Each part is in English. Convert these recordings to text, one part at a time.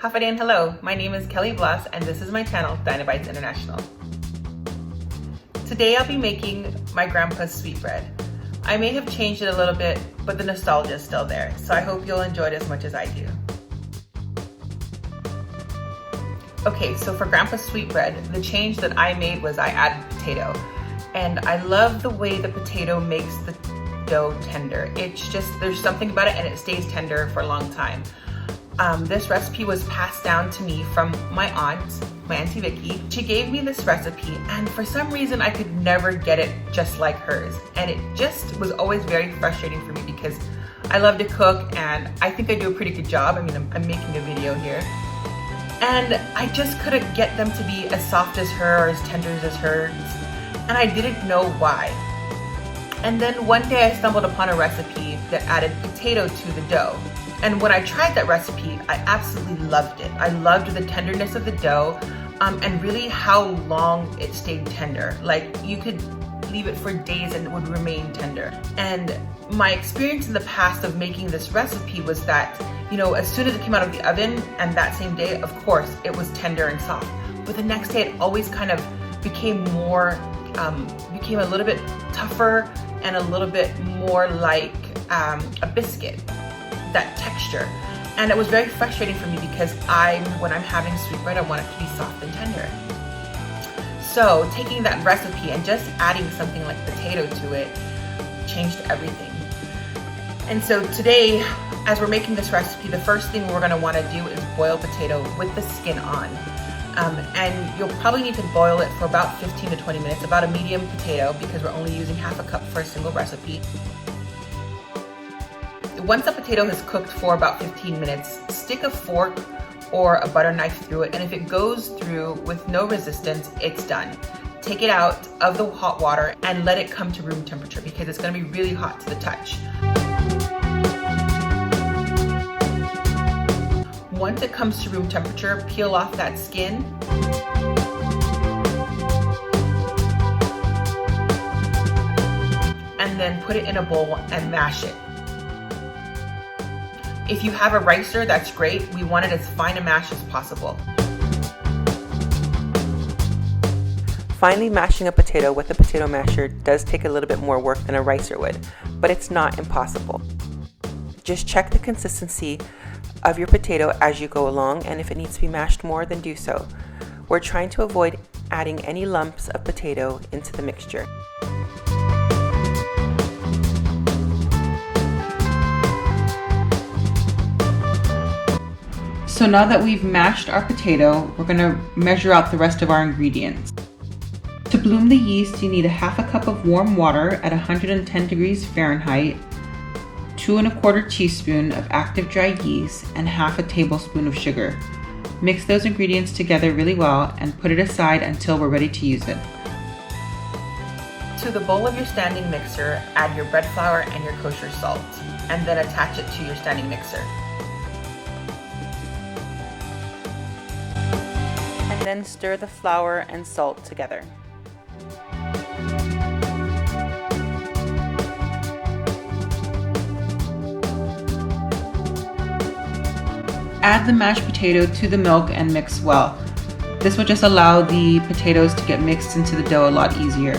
Hafade and hello, my name is Kelly Blas and this is my channel, Dynabites International. Today I'll be making my grandpa's sweetbread. I may have changed it a little bit, but the nostalgia is still there, so I hope you'll enjoy it as much as I do. Okay, so for grandpa's sweetbread, the change that I made was I added potato. And I love the way the potato makes the dough tender. It's just, there's something about it and it stays tender for a long time. This recipe was passed down to me from my aunt, my Auntie Vicky. She gave me this recipe and for some reason I could never get it just like hers. And it just was always very frustrating for me because I love to cook and I think I do a pretty good job. I mean, I'm making a video here. And I just couldn't get them to be as soft as her or as tender as hers. And I didn't know why. And then one day I stumbled upon a recipe that added potato to the dough. And when I tried that recipe, I absolutely loved it. I loved the tenderness of the dough and really how long it stayed tender. Like you could leave it for days and it would remain tender. And my experience in the past of making this recipe was that, you know, as soon as it came out of the oven and that same day, of course, it was tender and soft. But the next day it always kind of became a little bit tougher and a little bit more like a biscuit, that texture. And it was very frustrating for me because when I'm having sweetbread, I want it to be soft and tender. So taking that recipe and just adding something like potato to it changed everything. And so today, as we're making this recipe, the first thing we're gonna wanna do is boil potato with the skin on. And you'll probably need to boil it for about 15 to 20 minutes, about a medium potato, because we're only using half a cup for a single recipe. Once the potato has cooked for about 15 minutes, stick a fork or a butter knife through it, and if it goes through with no resistance, it's done. Take it out of the hot water and let it come to room temperature because it's gonna be really hot to the touch. Once it comes to room temperature, peel off that skin. And then put it in a bowl and mash it. If you have a ricer, that's great. We want it as fine a mash as possible. Finely mashing a potato with a potato masher does take a little bit more work than a ricer would, but it's not impossible. Just check the consistency of your potato as you go along, and if it needs to be mashed more, then do so. We're trying to avoid adding any lumps of potato into the mixture. So now that we've mashed our potato, we're gonna measure out the rest of our ingredients. To bloom the yeast, you need a half a cup of warm water at 110 degrees Fahrenheit, 2 1/4 teaspoons of active dry yeast, and half a tablespoon of sugar. Mix those ingredients together really well and put it aside until we're ready to use it. To the bowl of your standing mixer, add your bread flour and your kosher salt, and then attach it to your standing mixer. And then stir the flour and salt together. Add the mashed potato to the milk and mix well. This will just allow the potatoes to get mixed into the dough a lot easier.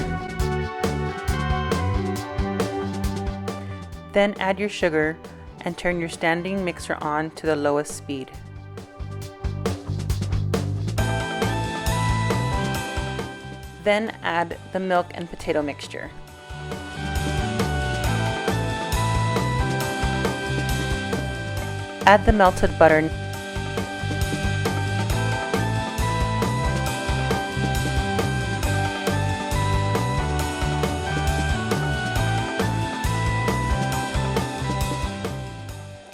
Then add your sugar and turn your standing mixer on to the lowest speed. Then add the milk and potato mixture. Add the melted butter.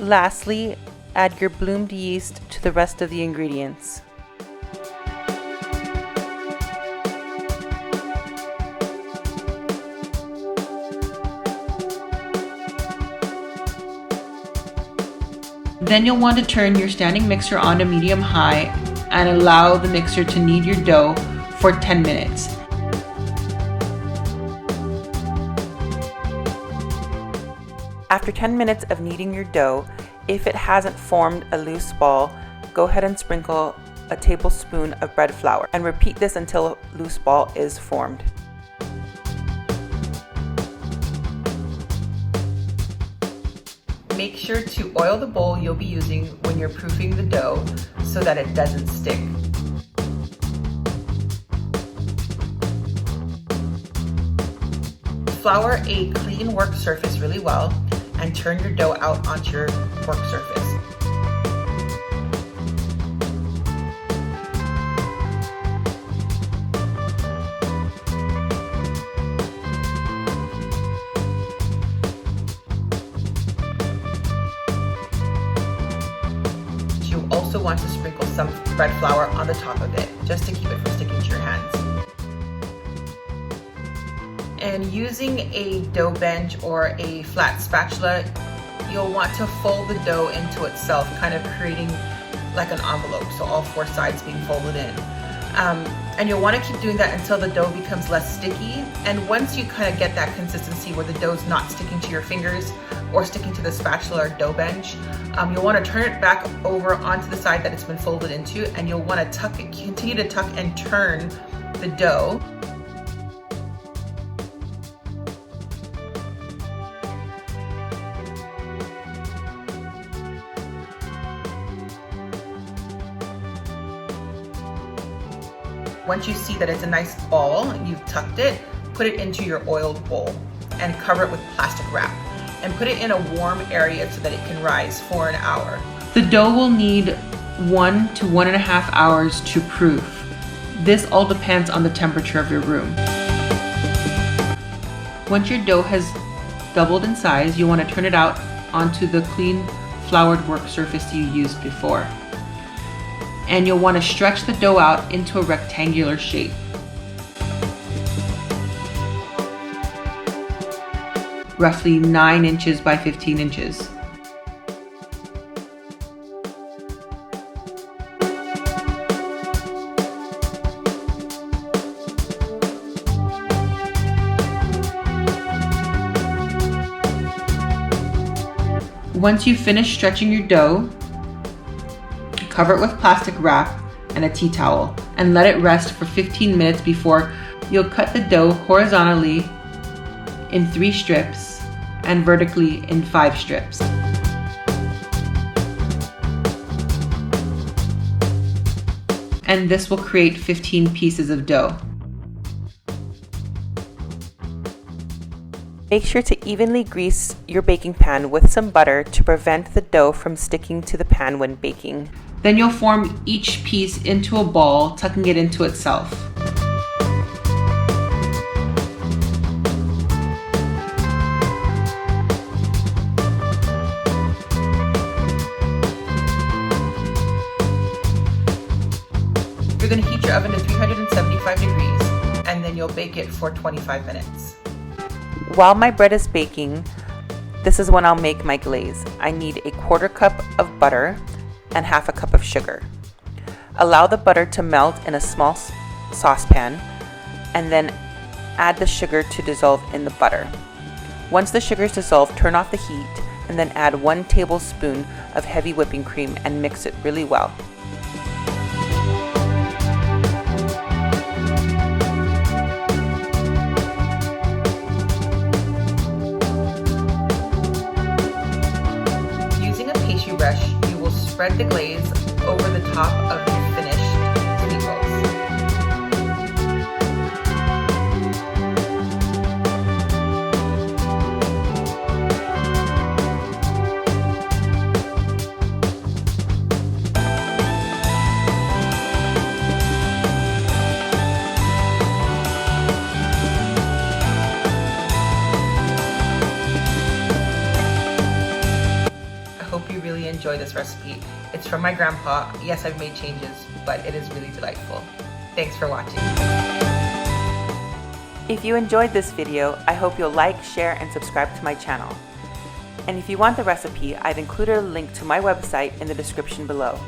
Lastly, add your bloomed yeast to the rest of the ingredients. Then you'll want to turn your standing mixer on to medium-high and allow the mixer to knead your dough for 10 minutes. After 10 minutes of kneading your dough, if it hasn't formed a loose ball, go ahead and sprinkle a tablespoon of bread flour and repeat this until a loose ball is formed. Make sure to oil the bowl you'll be using when you're proofing the dough so that it doesn't stick. Flour a clean work surface really well and turn your dough out onto your work surface. You also want to sprinkle some bread flour on the top of it, just to keep it from sticking to your hands. And using a dough bench or a flat spatula, you'll want to fold the dough into itself, kind of creating like an envelope, so all four sides being folded in. And you'll want to keep doing that until the dough becomes less sticky. And once you kind of get that consistency where the dough's not sticking to your fingers or sticking to the spatula or dough bench, you'll want to turn it back over onto the side that it's been folded into, and you'll want to continue to tuck and turn the dough. Once you see that it's a nice ball, you've tucked it, put it into your oiled bowl and cover it with plastic wrap and put it in a warm area so that it can rise for an hour. The dough will need 1 to 1.5 hours to proof. This all depends on the temperature of your room. Once your dough has doubled in size, you want to turn it out onto the clean floured work surface you used before. And you'll want to stretch the dough out into a rectangular shape. Roughly 9 inches by 15 inches. Once you finish stretching your dough, cover it with plastic wrap and a tea towel and let it rest for 15 minutes before you'll cut the dough horizontally in 3 strips and vertically in 5 strips. And this will create 15 pieces of dough. Make sure to evenly grease your baking pan with some butter to prevent the dough from sticking to the pan when baking. Then you'll form each piece into a ball, tucking it into itself. You're going to heat your oven to 375 degrees, and then you'll bake it for 25 minutes. While my bread is baking, this is when I'll make my glaze. I need a 1/4 cup of butter and 1/2 cup of sugar. Allow the butter to melt in a small saucepan and then add the sugar to dissolve in the butter. Once the sugar is dissolved, turn off the heat and then add 1 tablespoon of heavy whipping cream and mix it really well. Using a pastry brush, you will spread the glaze over the top of the finished sweet rolls. I hope you really enjoy this recipe. It's from my grandpa. Yes, I've made changes, but it is really delightful. Thanks for watching. If you enjoyed this video, I hope you'll like, share, and subscribe to my channel. And if you want the recipe, I've included a link to my website in the description below.